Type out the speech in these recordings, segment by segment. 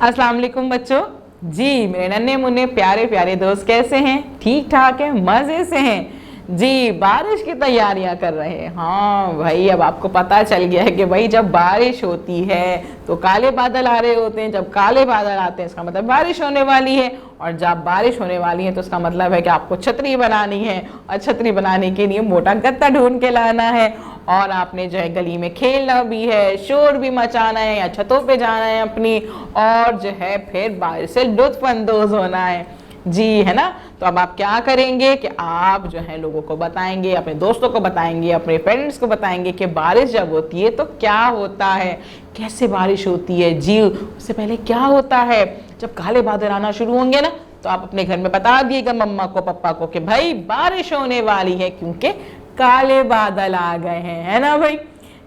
अस्सलाम वालेकुम बच्चों। जी मेरे नन्हे मुन्ने प्यारे प्यारे दोस्त कैसे हैं? ठीक ठाक हैं, मजे से हैं जी। बारिश की तैयारियां कर रहे हैं। हाँ भाई, अब आपको पता चल गया है कि भाई जब बारिश होती है तो काले बादल आ रहे होते हैं। जब काले बादल आते हैं इसका मतलब बारिश होने वाली है, और जब बारिश होने वाली है तो उसका मतलब है कि आपको छतरी बनानी है, और छतरी बनाने के लिए मोटा गत्ता ढूंढ के लाना है, और आपने जो है गली में खेलना भी है, शोर भी मचाना है, या छतों पे जाना है अपनी, और जो है फिर बारिश से लुत्फानंदोज होना है जी, है ना। तो अब आप क्या करेंगे कि आप जो है लोगों को बताएंगे, अपने दोस्तों को बताएंगे, अपने पेरेंट्स को बताएंगे कि बारिश जब होती है तो क्या होता है, कैसे बारिश होती है जी। उससे पहले क्या होता है, जब काले बादल आना शुरू होंगे ना तो आप अपने घर में बता दिएगा मम्मा को पापा को कि भाई बारिश होने वाली है, क्योंकि काले बादल आ गए हैं, है ना भाई।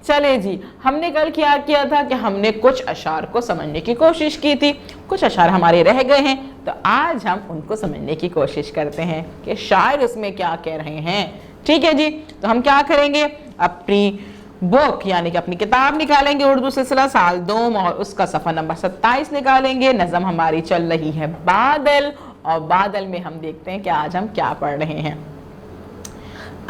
चले जी, हमने कल क्या किया था कि हमने कुछ अशार को समझने की कोशिश की थी। कुछ अशार हमारे रह गए हैं, तो आज हम उनको समझने की कोशिश करते हैं कि शायर उसमें क्या कह रहे हैं। ठीक है जी, तो हम क्या करेंगे, अपनी बुक यानी कि अपनी किताब निकालेंगे, उर्दू सिलसिला साल 2 और उसका सफ़ा नंबर 27 निकालेंगे। नज़म हमारी चल रही है बादल, और बादल में हम देखते हैं कि आज हम क्या पढ़ रहे हैं।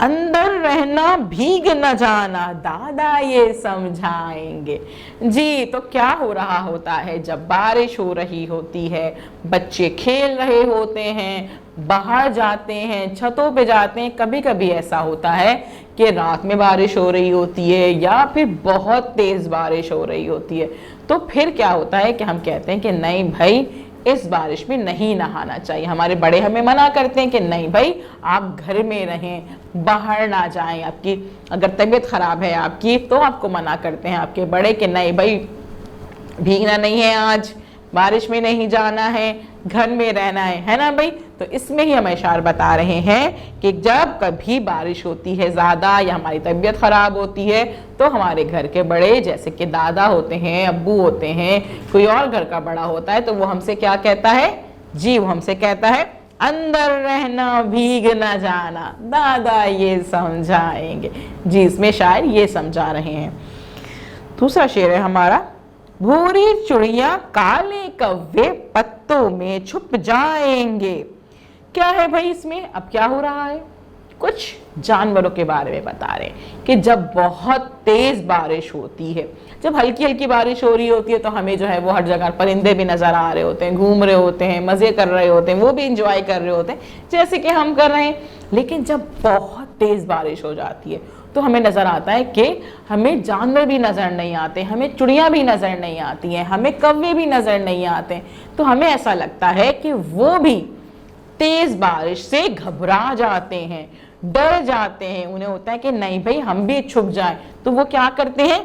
अंदर रहना भीग न जाना दादा ये समझाएंगे जी। तो क्या हो रहा होता है, जब बारिश हो रही होती है, बच्चे खेल रहे होते हैं, बाहर जाते हैं, छतों पे जाते हैं। कभी कभी ऐसा होता है कि रात में बारिश हो रही होती है, या फिर बहुत तेज बारिश हो रही होती है। तो फिर क्या होता है कि हम कहते हैं कि नहीं भाई इस बारिश में नहीं नहाना चाहिए। हमारे बड़े हमें मना करते हैं कि नहीं भाई आप घर में रहें, बाहर ना जाएं। आपकी अगर तबीयत खराब है आपकी तो आपको मना करते हैं आपके बड़े कि नहीं भाई भीगना नहीं है, आज बारिश में नहीं जाना है, घर में रहना है ना भाई। तो इसमें ही हम इशार बता रहे हैं कि जब कभी बारिश होती है ज़्यादा, या हमारी तबीयत ख़राब होती है, तो हमारे घर के बड़े जैसे कि दादा होते हैं, अब्बू होते हैं, कोई और घर का बड़ा होता है, तो वो हमसे क्या कहता है जी, वो हमसे कहता है अंदर रहना भीग न जाना दादा ये समझाएंगे जी। इसमें शायर ये समझा रहे हैं। दूसरा शेर है हमारा, भूरी चिड़िया काले कव्वे पत्तों में छुप जाएंगे। क्या है भाई इसमें, अब क्या हो रहा है, कुछ जानवरों के बारे में बता रहे हैं कि जब बहुत तेज बारिश होती है, जब हल्की हल्की बारिश हो रही होती है, तो हमें जो है वो हर जगह परिंदे भी नजर आ रहे होते हैं, घूम रहे होते हैं, मजे कर रहे होते हैं, वो भी इंजॉय कर रहे होते हैं जैसे कि हम कर रहे हैं। लेकिन जब बहुत तेज बारिश हो जाती है तो हमें नजर आता है कि हमें जानवर भी नजर नहीं आते, हमें चिड़िया भी नजर नहीं आती हैं, हमें कौवे भी नजर नहीं आते। तो हमें ऐसा लगता है कि वो भी तेज बारिश से घबरा जाते हैं, डर जाते हैं। उन्हें होता है कि नहीं भाई हम भी छुप जाएं। तो वो क्या करते हैं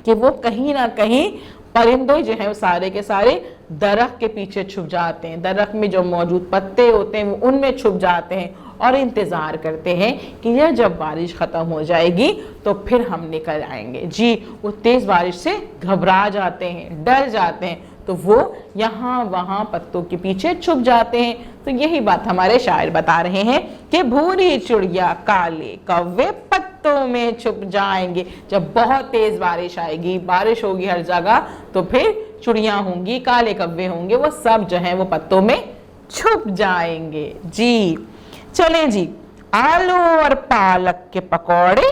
कि वो कहीं ना कहीं परिंदे जो है वो सारे के सारे दरख्त के पीछे छुप जाते हैं, दरख्त में जो मौजूद पत्ते होते हैं वो उनमें छुप जाते हैं, और इंतज़ार करते हैं कि यह जब बारिश ख़त्म हो जाएगी तो फिर हम निकल आएंगे जी। वो तेज़ बारिश से घबरा जाते हैं, डर जाते हैं, तो वो यहाँ वहाँ पत्तों के पीछे छुप जाते हैं। तो यही बात हमारे शायर बता रहे हैं कि भूरी चिड़िया काले कौवे पत्तों में छुप जाएंगे। जब बहुत तेज़ बारिश आएगी, बारिश होगी हर जगह, तो फिर चिड़िया होंगी, काले कौवे होंगे, वो सब जो है वो पत्तों में छुप जाएंगे जी। चलें जी, आलू और पालक के पकौड़े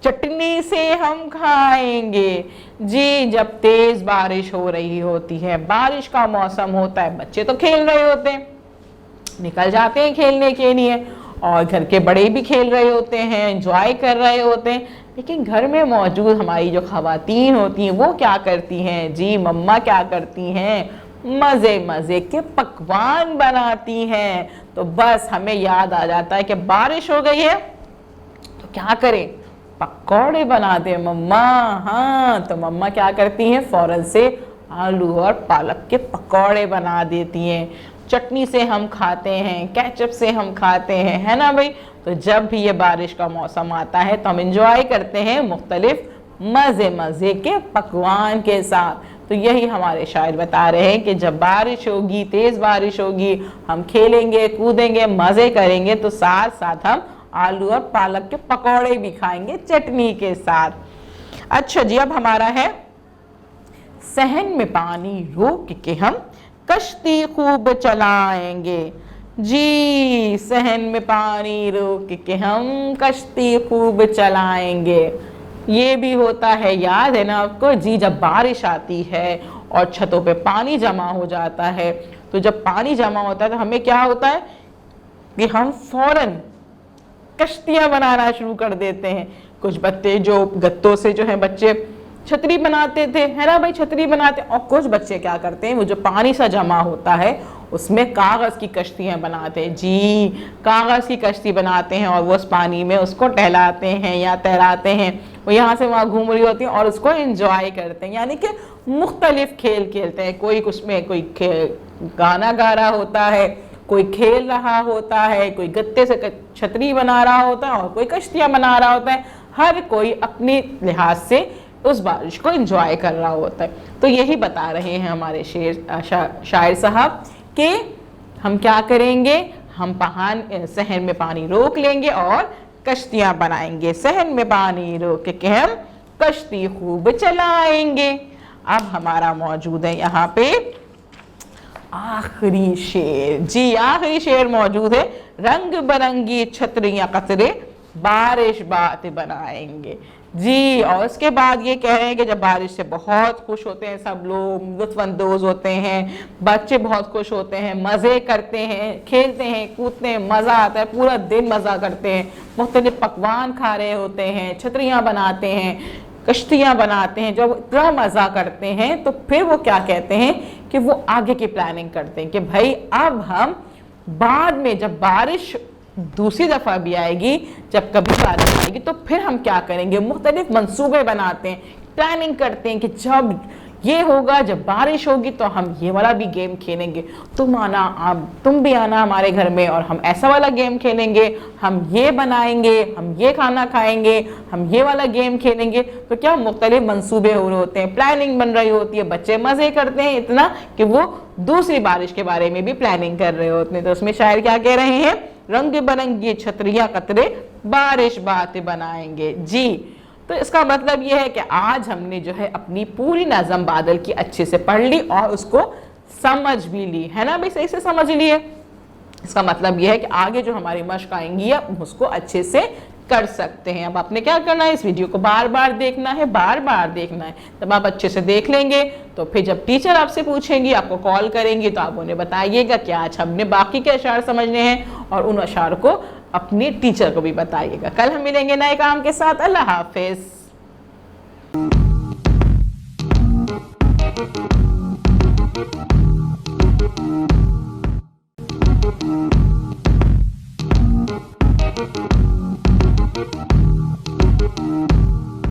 चटनी से हम खाएंगे जी। जब तेज बारिश हो रही होती है, बारिश का मौसम होता है, बच्चे तो खेल रहे होते हैं, निकल जाते हैं खेलने के लिए, और घर के बड़े भी खेल रहे होते हैं, एंजॉय कर रहे होते हैं। लेकिन घर में मौजूद हमारी जो खवातीन होती हैं वो क्या करती हैं जी, मम्मा क्या करती हैं, मज़े मज़े के पकवान बनाती हैं। तो बस हमें याद आ जाता है कि बारिश हो गई है तो क्या करें, पकौड़े बना दे मम्मा। हाँ, तो मम्मा क्या करती हैं, फौरन से आलू और पालक के पकौड़े बना देती हैं। चटनी से हम खाते हैं, केचप से हम खाते हैं, है ना भाई। तो जब भी ये बारिश का मौसम आता है तो हम इंजॉय करते हैं मुख्तलिफ मज़े मज़े के पकवान के साथ। तो यही हमारे शायर बता रहे हैं कि जब बारिश होगी, तेज़ बारिश होगी, हम खेलेंगे, कूदेंगे, मज़े करेंगे, तो साथ साथ हम आलू और पालक के पकौड़े भी खाएंगे चटनी के साथ। अच्छा जी, अब हमारा है सहन में पानी रोक के हम कश्ती खूब चलाएंगे। जी, सहन में पानी रोक के हम कश्ती खूब चलाएंगे। ये भी होता है, याद है ना आपको जी, जब बारिश आती है और छतों पे पानी जमा हो जाता है, तो जब पानी जमा होता है तो हमें क्या होता है कि हम फौरन कश्तियां बनाना शुरू कर देते हैं। कुछ बच्चे जो गत्तों से जो है बच्चे छतरी बनाते थे, है ना भाई, छतरी बनाते। और कुछ बच्चे क्या करते हैं, वो जो पानी सा जमा होता है उसमें कागज की कश्तियां बनाते हैं। जी, कागज की कश्ती बनाते हैं और वो उस पानी में उसको टहलाते हैं या तैराते हैं। वो यहाँ से वहाँ घूम रही होती हैं और उसको एंजॉय करते हैं, यानी कि मुख्तलिफ खेल खेलते हैं। कोई उसमें कोई गाना गा रहा होता है, कोई खेल रहा होता है, कोई गत्ते से छतरी बना रहा होता है और कोई कश्तियां बना रहा होता है। हर कोई अपने लिहाज से उस बारिश को एंजॉय कर रहा होता है। तो यही बता रहे हैं हमारे शायर साहब कि हम क्या करेंगे, हम सहन में पानी रोक लेंगे और कश्तियां बनाएंगे। सहन में पानी रोक के हम कश्ती खूब चलाएंगे। अब हमारा मौजूद है यहाँ पे आखिरी शेर। जी, आखिरी शेर मौजूद है, रंग बिरंगी छतरियां कतरे बारिश बात बनाएंगे। जी, और उसके बाद ये कह रहे हैं कि जब बारिश से बहुत खुश होते हैं सब लोग, लुत्फानंदोज होते हैं, बच्चे बहुत खुश होते हैं, मज़े करते हैं, खेलते हैं, कूदते हैं, मज़ा आता है, पूरा दिन मज़ा करते हैं, मुख्तलिफ पकवान खा रहे होते हैं, छतरियाँ बनाते हैं, कश्तियाँ बनाते हैं। जब इतना मज़ा करते हैं तो फिर वो क्या कहते हैं कि वो आगे की प्लानिंग करते हैं कि भाई अब हम बाद में जब बारिश दूसरी दफ़ा भी आएगी, जब कभी बारिश आएगी तो फिर हम क्या करेंगे। मुख्तलिफ मंसूबे बनाते हैं, प्लानिंग करते हैं कि जब ये होगा, जब बारिश होगी तो हम ये वाला भी गेम खेलेंगे, तुम भी आना हमारे घर में और हम ऐसा वाला गेम खेलेंगे, हम ये बनाएंगे, हम ये खाना खाएंगे, हम ये वाला गेम खेलेंगे। तो क्या मुख्तलिफ मंसूबे हो रहे होते हैं, प्लानिंग बन रही होती है, बच्चे मज़े करते हैं इतना कि वो दूसरी बारिश के बारे में भी प्लानिंग कर रहे होते हैं। तो उसमें शायर क्या कह रहे हैं, रंग बिरंगी छतरियां कतरे बारिश बात बनाएंगे। जी, तो इसका मतलब यह है कि आज हमने जो है अपनी पूरी नज़म बादल की अच्छे से पढ़ ली और उसको समझ भी ली, है ना भाई, सही से समझ लिए। इसका मतलब यह है कि आगे जो हमारी मश्क आएंगी हम उसको अच्छे से कर सकते हैं। अब आपने क्या करना है, इस वीडियो को बार बार देखना है, बार बार देखना है। जब आप अच्छे से देख लेंगे तो फिर जब टीचर आपसे पूछेंगी, आपको कॉल करेंगी, तो आप उन्हें बताइएगा कि आज हमने बाकी के अशार समझने हैं और उन अशार को अपने टीचर को भी बताइएगा। कल हम मिलेंगे नए काम के साथ। अल्लाह हाफिज।